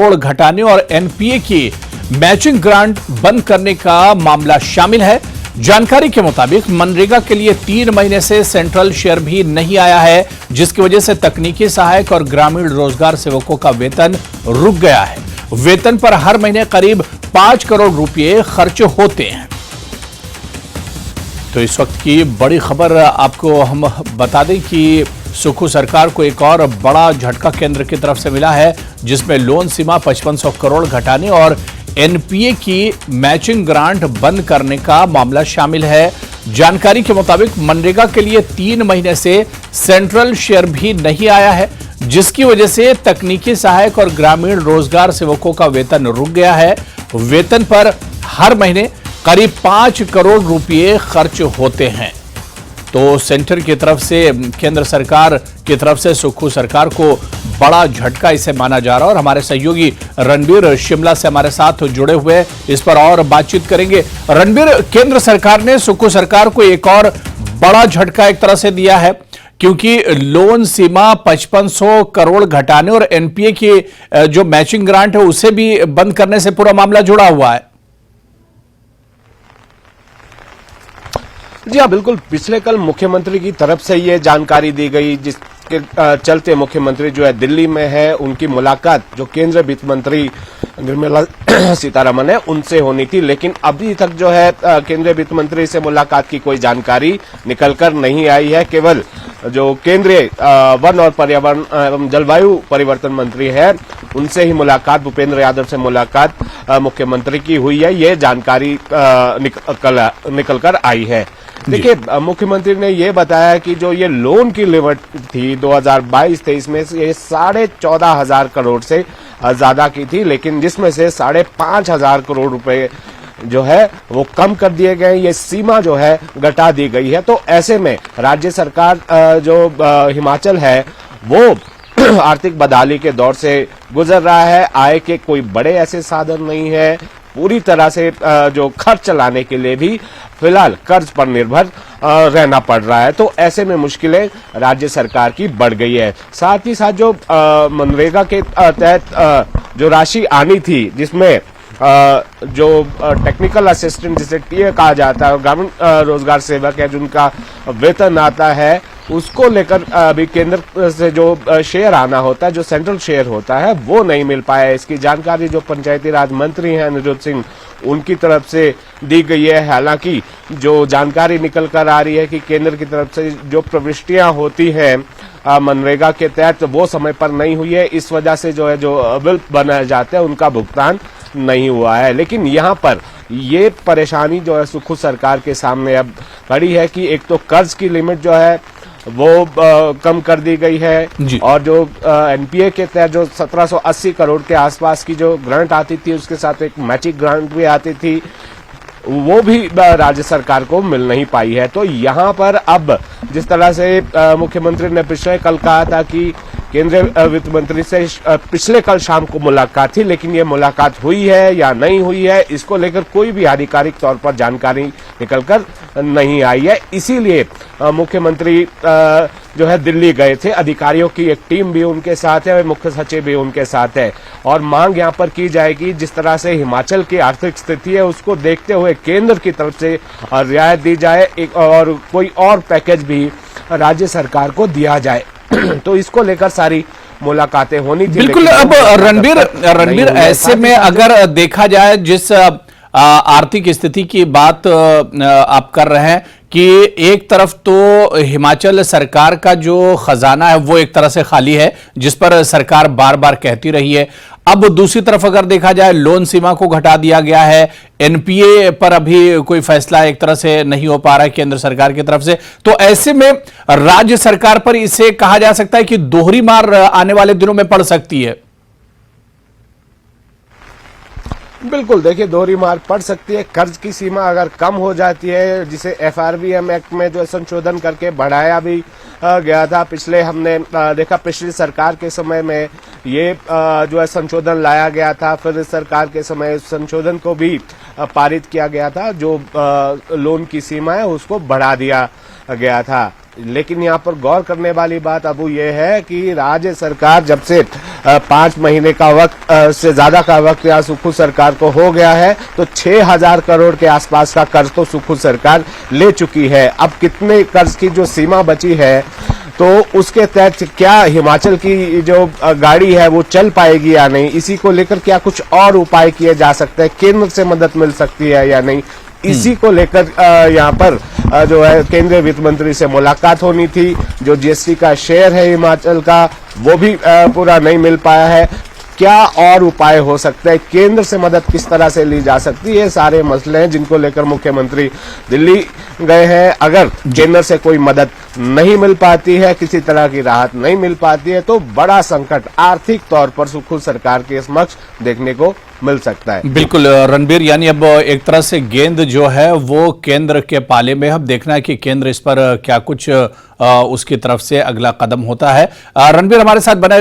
करोड़ घटाने और एनपीए की मैचिंग ग्रांट बंद करने का मामला शामिल है। जानकारी के मुताबिक मनरेगा के लिए 3 महीने से सेंट्रल शेयर भी नहीं आया है, जिसकी वजह से तकनीकी सहायक और ग्रामीण रोजगार सेवकों का वेतन रुक गया है। वेतन पर हर महीने करीब 5 करोड़ रुपए खर्च होते हैं। तो इस वक्त की बड़ी खबर आपको हम बता दें कि सुक्खू सरकार को एक और बड़ा झटका केंद्र की तरफ से मिला है, जिसमें लोन सीमा 5500 करोड़ घटाने और एनपीए की मैचिंग ग्रांट बंद करने का मामला शामिल है। जानकारी के मुताबिक मनरेगा के लिए 3 महीने से सेंट्रल शेयर भी नहीं आया है, जिसकी वजह से तकनीकी सहायक और ग्रामीण रोजगार सेवकों का वेतन रुक गया है। वेतन पर हर महीने करीब 5 करोड़ रुपए खर्च होते हैं। तो सेंटर की तरफ से, केंद्र सरकार की तरफ से सुक्खू सरकार को बड़ा झटका इसे माना जा रहा है। और हमारे सहयोगी रणबीर शिमला से हमारे साथ जुड़े हुए इस पर और बातचीत करेंगे। रणबीर, केंद्र सरकार ने सुक्खू सरकार को एक और बड़ा झटका एक तरह से दिया है, क्योंकि लोन सीमा 5500 करोड़ घटाने और एनपीए की जो मैचिंग ग्रांट है उसे भी बंद करने से पूरा मामला जुड़ा हुआ है। जी हाँ, बिल्कुल। पिछले कल मुख्यमंत्री की तरफ से ये जानकारी दी गई, जिसके चलते मुख्यमंत्री जो है दिल्ली में है, उनकी मुलाकात जो केंद्रीय वित्त मंत्री निर्मला सीतारमण है उनसे होनी थी। लेकिन अभी तक जो है केंद्रीय वित्त मंत्री से मुलाकात की कोई जानकारी निकलकर नहीं आई है। केवल जो केंद्रीय वन और पर्यावरण एवं जलवायु परिवर्तन मंत्री है उनसे ही मुलाकात, भूपेंद्र यादव से मुलाकात मुख्यमंत्री की हुई है, ये जानकारी निकल कर आई है। देखिए, मुख्यमंत्री ने ये बताया कि जो ये लोन की लिमिट थी 2022-23 में ये 14,500 करोड़ से ज्यादा की थी, लेकिन जिसमें से 5,500 करोड़ रुपए जो है वो कम कर दिए गए, ये सीमा जो है घटा दी गई है। तो ऐसे में राज्य सरकार जो हिमाचल है वो आर्थिक बदहाली के दौर से गुजर रहा है। आय के कोई बड़े ऐसे साधन नहीं है, पूरी तरह से जो खर्च चलाने के लिए भी फिलहाल कर्ज पर निर्भर रहना पड़ रहा है। तो ऐसे में मुश्किलें राज्य सरकार की बढ़ गई है। साथ ही साथ जो मनरेगा के तहत जो राशि आनी थी, जिसमें जो टेक्निकल असिस्टेंट जिसे टीए कहा जाता है, ग्रामीण रोजगार सेवक है जिनका वेतन आता है, उसको लेकर अभी केंद्र से जो शेयर आना होता है, जो सेंट्रल शेयर होता है, वो नहीं मिल पाया। इसकी जानकारी जो पंचायती राज मंत्री हैं अनिरुद्ध सिंह, उनकी तरफ से दी गई है। हालांकि जो जानकारी निकल कर आ रही है कि केंद्र की तरफ से जो प्रविष्टियां होती हैं मनरेगा के तहत वो समय पर नहीं हुई है, इस वजह से जो है जो बिल बनाए जाते हैं उनका भुगतान नहीं हुआ है। लेकिन यहाँ पर ये परेशानी जो है सुक्खू सरकार के सामने अब खड़ी है कि एक तो कर्ज की लिमिट जो है वो कम कर दी गई है, और जो एनपीए के तहत जो 1780 करोड़ के आसपास की जो ग्रांट आती थी, उसके साथ एक मैचिंग ग्रांट भी आती थी, वो भी राज्य सरकार को मिल नहीं पाई है। तो यहाँ पर अब जिस तरह से मुख्यमंत्री ने पिछले कल कहा था कि केंद्रीय वित्त मंत्री से पिछले कल शाम को मुलाकात थी, लेकिन ये मुलाकात हुई है या नहीं हुई है, इसको लेकर कोई भी आधिकारिक तौर पर जानकारी निकलकर नहीं आई है। इसीलिए मुख्यमंत्री जो है दिल्ली गए थे। अधिकारियों की एक टीम भी उनके साथ है, मुख्य सचिव भी उनके साथ है, और मांग यहाँ पर की जाएगी जिस तरह से हिमाचल की आर्थिक स्थिति है उसको देखते हुए केंद्र की तरफ से रियायत दी जाए, एक और कोई और पैकेज भी राज्य सरकार को दिया जाए। तो इसको लेकर सारी मुलाकातें होनी थी। बिल्कुल। अब रणबीर ऐसे में अगर देखा जाए, जिस आर्थिक स्थिति की बात आप कर रहे हैं कि एक तरफ तो हिमाचल सरकार का जो खजाना है वो एक तरह से खाली है, जिस पर सरकार बार बार कहती रही है। अब दूसरी तरफ अगर देखा जाए, लोन सीमा को घटा दिया गया है, एनपीए पर अभी कोई फैसला एक तरह से नहीं हो पा रहा है केंद्र सरकार की तरफ से। तो ऐसे में राज्य सरकार पर इसे कहा जा सकता है कि दोहरी मार आने वाले दिनों में पड़ सकती है। बिल्कुल, देखिए दोहरी मार पड़ सकती है। कर्ज की सीमा अगर कम हो जाती है, जिसे एफआरबीएम एक्ट में जो संशोधन करके बढ़ाया भी गया था, पिछले हमने देखा पिछली सरकार के समय में ये जो है संशोधन लाया गया था। फिर इस सरकार के समय इस संशोधन को भी पारित किया गया था, जो लोन की सीमा है उसको बढ़ा दिया गया था। लेकिन यहाँ पर गौर करने वाली बात अब ये है कि राज्य सरकार जब से 5 महीने का वक्त से ज्यादा का वक्त यहाँ सुखू सरकार को हो गया है, तो 6,000 करोड़ के आसपास का कर्ज तो सुखू सरकार ले चुकी है। अब कितने कर्ज की जो सीमा बची है, तो उसके तहत क्या हिमाचल की जो गाड़ी है वो चल पाएगी या नहीं, इसी को लेकर क्या कुछ और उपाय किए जा सकते हैं, केंद्र से मदद मिल सकती है या नहीं, इसी को लेकर यहाँ पर जो है केंद्रीय वित्त मंत्री से मुलाकात होनी थी। जो जीएसटी का शेयर है हिमाचल का, वो भी पूरा नहीं मिल पाया है। क्या और उपाय हो सकते हैं, केंद्र से मदद किस तरह से ली जा सकती है, ये सारे मसले हैं जिनको लेकर मुख्यमंत्री दिल्ली गए हैं। अगर केंद्र से कोई मदद नहीं मिल पाती है, किसी तरह की राहत नहीं मिल पाती है, तो बड़ा संकट आर्थिक तौर पर सुखू सरकार के समक्ष देखने को मिल सकता है। बिल्कुल रणबीर, यानी अब एक तरह से गेंद जो है वो केंद्र के पाले में। अब देखना है कि केंद्र इस पर क्या कुछ उसकी तरफ से अगला कदम होता है। रणबीर हमारे साथ बने